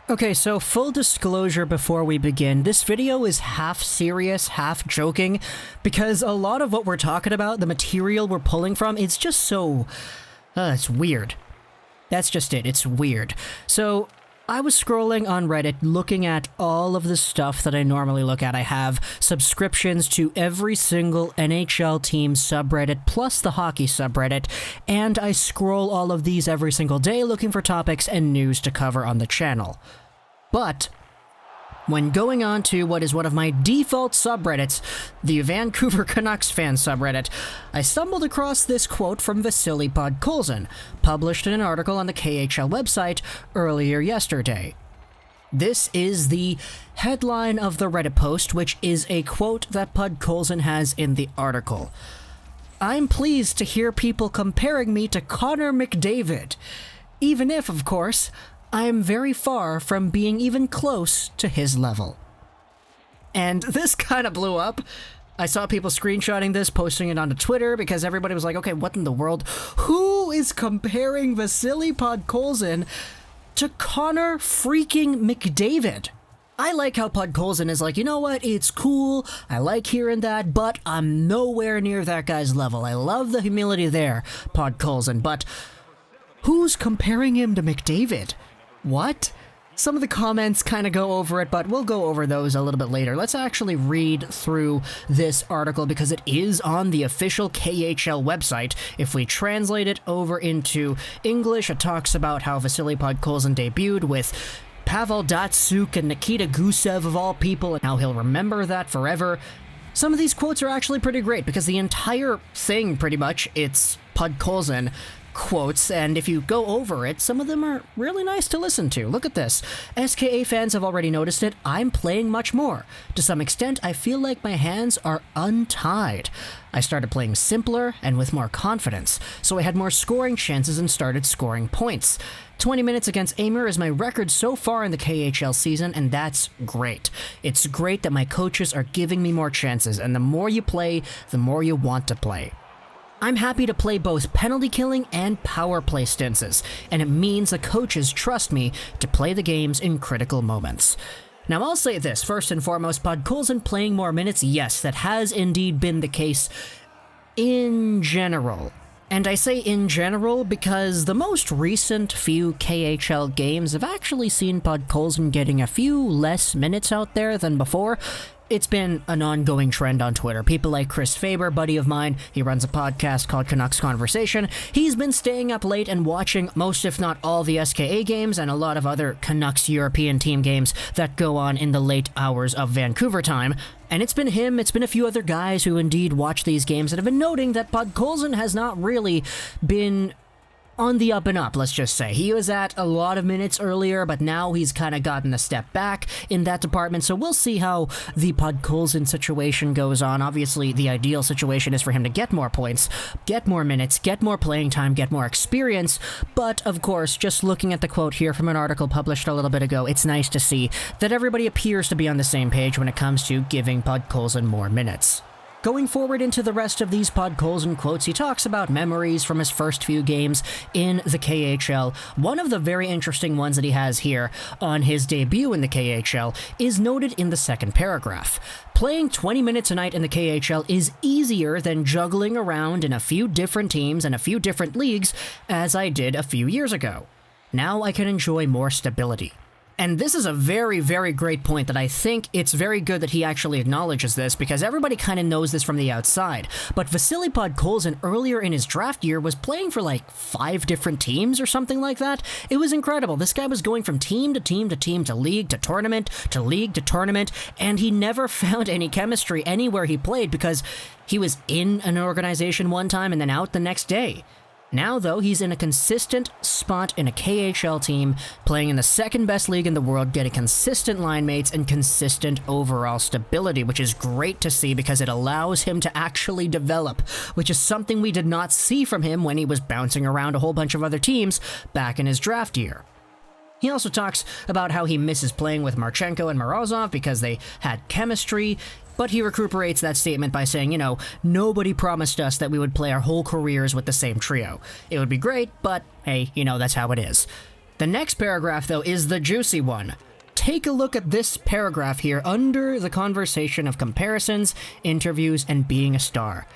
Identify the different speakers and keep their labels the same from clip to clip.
Speaker 1: Okay, so full disclosure before we begin, this video is half serious, half joking, because a lot of what we're talking about, the material we're pulling from, it's just so... it's weird. That's just it, it's weird. So, I was scrolling on Reddit looking at all of the stuff that I normally look at. I have subscriptions to every single NHL team subreddit, plus the hockey subreddit, and I scroll all of these every single day looking for topics and news to cover on the channel. But when going on to what is one of my default subreddits, the Vancouver Canucks fan subreddit, I stumbled across this quote from Vasili Podkolzin, published in an article on the KHL website earlier yesterday. This is the headline of the Reddit post, which is a quote that Podkolzin has in the article. "I'm pleased to hear people comparing me to Connor McDavid, even if, of course, I am very far from being even close to his level." And this kind of blew up. I saw people screenshotting this, posting it onto Twitter, because everybody was like, okay, what in the world? Who is comparing Vasili Podkolzin to Connor freaking McDavid? I like how Podkolzin is like, you know what, it's cool, I like hearing that, but I'm nowhere near that guy's level. I love the humility there, Podkolzin, but who's comparing him to McDavid? What? Some of the comments kind of go over it, but we'll go over those a little bit later. Let's actually read through this article because it is on the official KHL website. If we translate it over into English, it talks about how Vasili Podkolzin debuted with Pavel Datsyuk and Nikita Gusev of all people, and how he'll remember that forever. Some of these quotes are actually pretty great because the entire thing, pretty much, it's Podkolzin quotes, and if you go over it, some of them are really nice to listen to. Look at this. SKA fans have already noticed it. I'm playing much more. To some extent, I feel like my hands are untied. I started playing simpler and with more confidence, so I had more scoring chances and started scoring points. 20 minutes against Amur is my record so far in the KHL season, and that's great. It's great that my coaches are giving me more chances, and the more you play, the more you want to play. I'm happy to play both penalty killing and power play stances, and it means the coaches trust me to play the games in critical moments. Now I'll say this, first and foremost, Podkolzin playing more minutes, yes, that has indeed been the case in general. And I say in general because the most recent few KHL games have actually seen Podkolzin getting a few less minutes out there than before. It's been an ongoing trend on Twitter. People like Chris Faber, buddy of mine, he runs a podcast called Canucks Conversation. He's been staying up late and watching most, if not all, the SKA games and a lot of other Canucks European team games that go on in the late hours of Vancouver time. And it's been him, it's been a few other guys who indeed watch these games that have been noting that Podkolzin has not really been on the up and up, let's just say. He was at a lot of minutes earlier, but now he's kind of gotten a step back in that department, so we'll see how the Podkolzin situation goes on. Obviously, the ideal situation is for him to get more points, get more minutes, get more playing time, get more experience, but of course, just looking at the quote here from an article published a little bit ago, it's nice to see that everybody appears to be on the same page when it comes to giving Podkolzin more minutes. Going forward into the rest of these Podkolzin quotes, he talks about memories from his first few games in the KHL. One of the very interesting ones that he has here on his debut in the KHL is noted in the second paragraph. Playing 20 minutes a night in the KHL is easier than juggling around in a few different teams and a few different leagues as I did a few years ago. Now I can enjoy more stability. And this is a very, very great point that I think it's very good that he actually acknowledges this, because everybody kind of knows this from the outside. But Vasili Podkolzin earlier in his draft year was playing for like 5 different teams or something like that. It was incredible. This guy was going from team to team to team to league to tournament to league to tournament, and he never found any chemistry anywhere he played because he was in an organization one time and then out the next day. Now, though, he's in a consistent spot in a KHL team, playing in the second best league in the world, getting consistent line mates and consistent overall stability, which is great to see because it allows him to actually develop, which is something we did not see from him when he was bouncing around a whole bunch of other teams back in his draft year. He also talks about how he misses playing with Marchenko and Morozov because they had chemistry, but he recuperates that statement by saying, you know, nobody promised us that we would play our whole careers with the same trio. It would be great, but hey, you know, that's how it is. The next paragraph, though, is the juicy one. Take a look at this paragraph here under the conversation of comparisons, interviews, and being a star.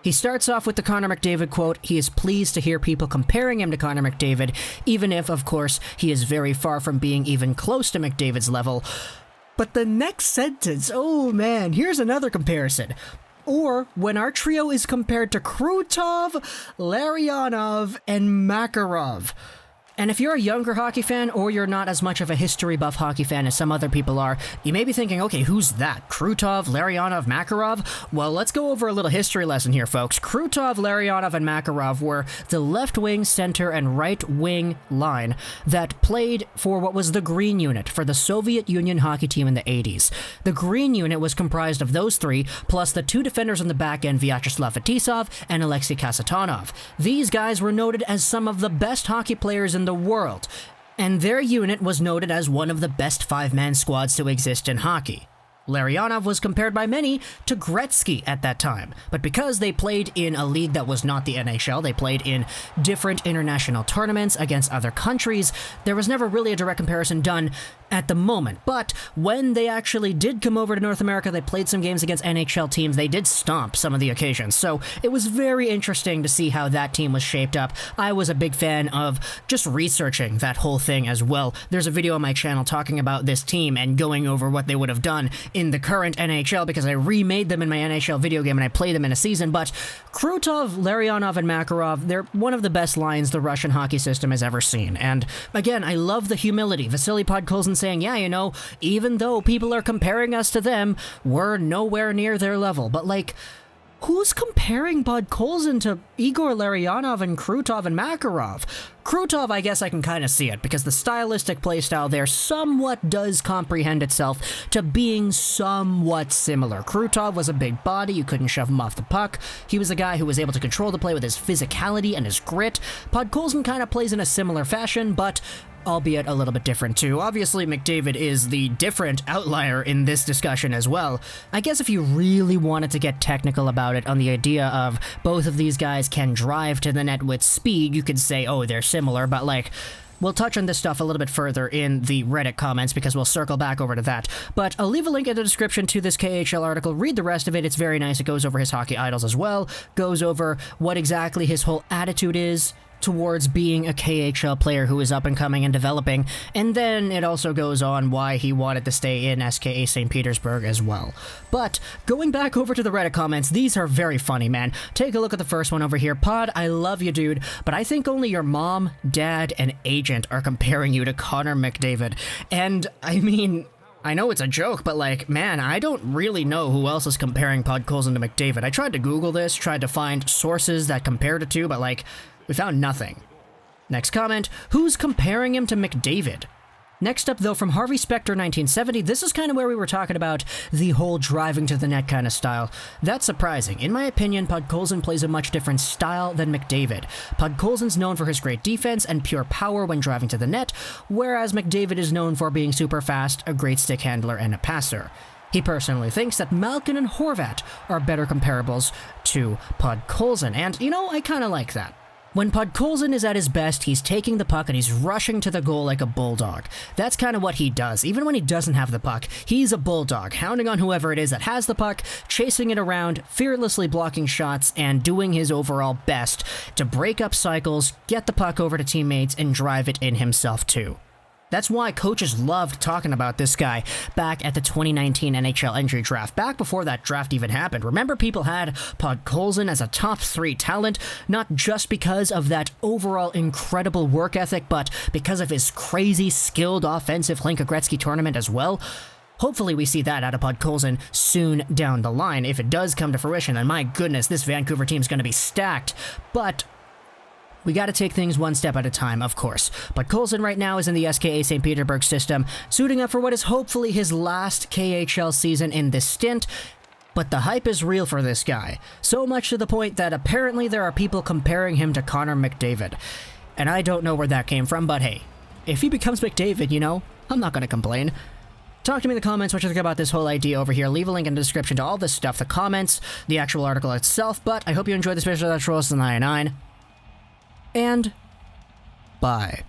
Speaker 1: He starts off with the Connor McDavid quote. He is pleased to hear people comparing him to Connor McDavid, even if, of course, he is very far from being even close to McDavid's level. But the next sentence, oh man, here's another comparison. Or when our trio is compared to Krutov, Larionov, and Makarov. And if you're a younger hockey fan, or you're not as much of a history buff hockey fan as some other people are, you may be thinking, okay, who's that? Krutov, Larionov, Makarov? Well, let's go over a little history lesson here, folks. Krutov, Larionov, and Makarov were the left wing, center, and right wing line that played for what was the Green Unit for the Soviet Union hockey team in the 80s. The Green Unit was comprised of those three, plus the two defenders on the back end, Vyacheslav Fetisov and Alexei Kasatonov. These guys were noted as some of the best hockey players in the world, and their unit was noted as one of the best five-man squads to exist in hockey. Larionov was compared by many to Gretzky at that time, but because they played in a league that was not the NHL, they played in different international tournaments against other countries, there was never really a direct comparison done at the moment. But when they actually did come over to North America, they played some games against NHL teams, they did stomp some of the occasions. So it was very interesting to see how that team was shaped up. I was a big fan of just researching that whole thing as well. There's a video on my channel talking about this team and going over what they would have done in the current NHL, because I remade them in my NHL video game and I played them in a season. But Krutov, Larionov, and Makarov, they're one of the best lines the Russian hockey system has ever seen. And again, I love the humility. Vasili Podkolzin saying, yeah, you know, even though people are comparing us to them, we're nowhere near their level. But like, who's comparing Podkolzin to Igor Larionov and Krutov and Makarov? Krutov, I guess I can kind of see it, because the stylistic playstyle there somewhat does comprehend itself to being somewhat similar. Krutov was a big body, you couldn't shove him off the puck. He was a guy who was able to control the play with his physicality and his grit. Podkolzin kind of plays in a similar fashion, but albeit a little bit different too. Obviously, McDavid is the different outlier in this discussion as well. I guess if you really wanted to get technical about it on the idea of both of these guys can drive to the net with speed, you could say, oh, they're similar, but like, we'll touch on this stuff a little bit further in the Reddit comments because we'll circle back over to that. But I'll leave a link in the description to this KHL article. Read the rest of it. It's very nice. It goes over his hockey idols as well, goes over what exactly his whole attitude is towards being a KHL player who is up and coming and developing, and then it also goes on why he wanted to stay in SKA St. Petersburg as well. But going back over to the Reddit comments, these are very funny, man. Take a look at the first one over here. Pod, I love you, dude, but I think only your mom, dad, and agent are comparing you to Connor McDavid. And I mean, I know it's a joke, but like, man, I don't really know who else is comparing Podkolzin to McDavid. I tried to Google this, tried to find sources that compared it to, but like, we found nothing. Next comment, who's comparing him to McDavid? Next up, though, from Harvey Specter 1970, this is kind of where we were talking about the whole driving to the net kind of style. That's surprising. In my opinion, Podkolzin plays a much different style than McDavid. Podkolzin's known for his great defense and pure power when driving to the net, whereas McDavid is known for being super fast, a great stick handler, and a passer. He personally thinks that Malkin and Horvat are better comparables to Podkolzin, and, you know, I kind of like that. When Podkolzin is at his best, he's taking the puck and he's rushing to the goal like a bulldog. That's kind of what he does. Even when he doesn't have the puck, he's a bulldog, hounding on whoever it is that has the puck, chasing it around, fearlessly blocking shots, and doing his overall best to break up cycles, get the puck over to teammates, and drive it in himself too. That's why coaches loved talking about this guy back at the 2019 NHL Entry Draft, back before that draft even happened. Remember, people had Podkolzin as a top 3 talent, not just because of that overall incredible work ethic, but because of his crazy skilled offensive Hlinka Gretzky tournament as well. Hopefully we see that out of Podkolzin soon down the line. If it does come to fruition, then my goodness, this Vancouver team's going to be stacked. But we got to take things one step at a time, of course. Podkolzin right now is in the SKA St. Petersburg system, suiting up for what is hopefully his last KHL season in this stint. But the hype is real for this guy, so much to the point that apparently there are people comparing him to Connor McDavid. And I don't know where that came from, but hey, if he becomes McDavid, you know, I'm not going to complain. Talk to me in the comments what you think about this whole idea over here. Leave a link in the description to all this stuff, the comments, the actual article itself. But I hope you enjoyed this video. That's Ross and 99. And bye.